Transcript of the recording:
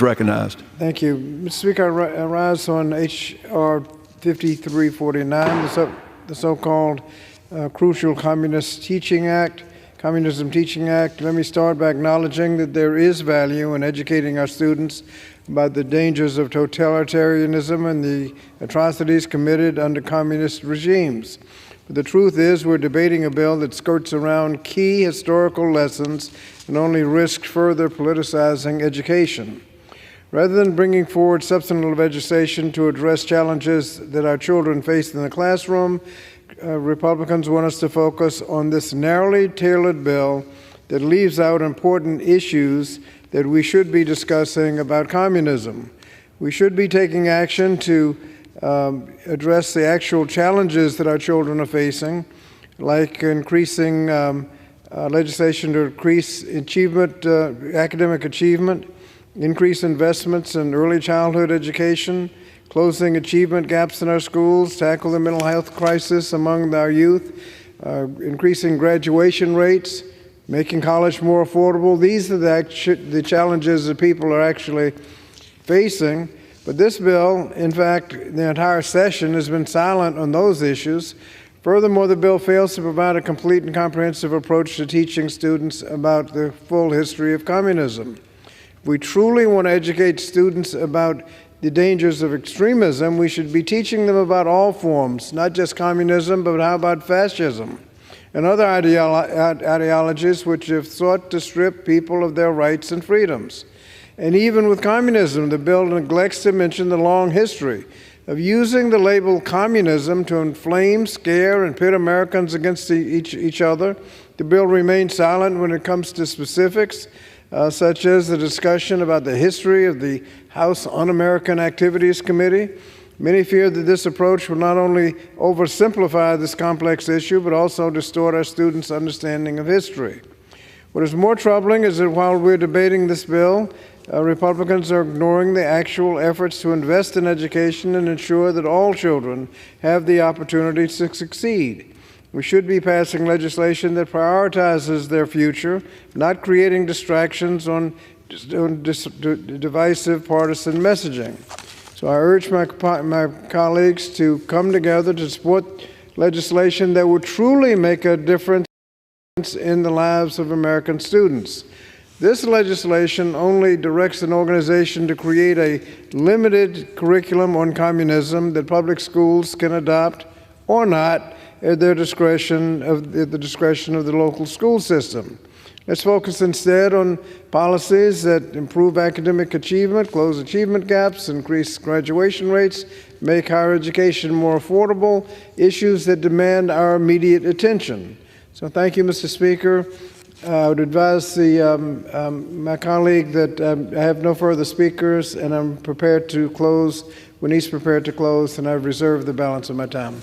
Recognized. Thank you. Mr. Speaker, I rise on H.R. 5349, the so-called crucial Communism Teaching Act. Let me start by acknowledging that there is value in educating our students about the dangers of totalitarianism and the atrocities committed under communist regimes. But the truth is, we're debating a bill that skirts around key historical lessons and only risks further politicizing education. Rather than bringing forward substantive legislation to address challenges that our children face in the classroom, Republicans want us to focus on this narrowly tailored bill that leaves out important issues that we should be discussing about communism. We should be taking action to address the actual challenges that our children are facing, like increasing legislation to increase academic achievement, increase investments in early childhood education, closing achievement gaps in our schools, tackle the mental health crisis among our youth, increasing graduation rates, making college more affordable. These are the challenges that people are actually facing. But this bill, in fact, the entire session has been silent on those issues. Furthermore, the bill fails to provide a complete and comprehensive approach to teaching students about the full history of communism. If we truly want to educate students about the dangers of extremism, we should be teaching them about all forms, not just communism, but how about fascism and other ideologies which have sought to strip people of their rights and freedoms. And even with communism, the bill neglects to mention the long history of using the label communism to inflame, scare, and pit Americans against each other. The bill remains silent when it comes to specifics, such as the discussion about the history of the House Un-American Activities Committee. Many fear that this approach will not only oversimplify this complex issue, but also distort our students' understanding of history. What is more troubling is that while we're debating this bill, Republicans are ignoring the actual efforts to invest in education and ensure that all children have the opportunity to succeed. We should be passing legislation that prioritizes their future, not creating distractions on divisive partisan messaging. So I urge my colleagues to come together to support legislation that will truly make a difference in the lives of American students. This legislation only directs an organization to create a limited curriculum on communism that public schools can adopt or not at the discretion of the local school system. Let's focus instead on policies that improve academic achievement, close achievement gaps, increase graduation rates, make higher education more affordable, issues that demand our immediate attention. So thank you, Mr. Speaker. I would advise my colleague that I have no further speakers, and I'm prepared to close when he's prepared to close, and I've reserved the balance of my time.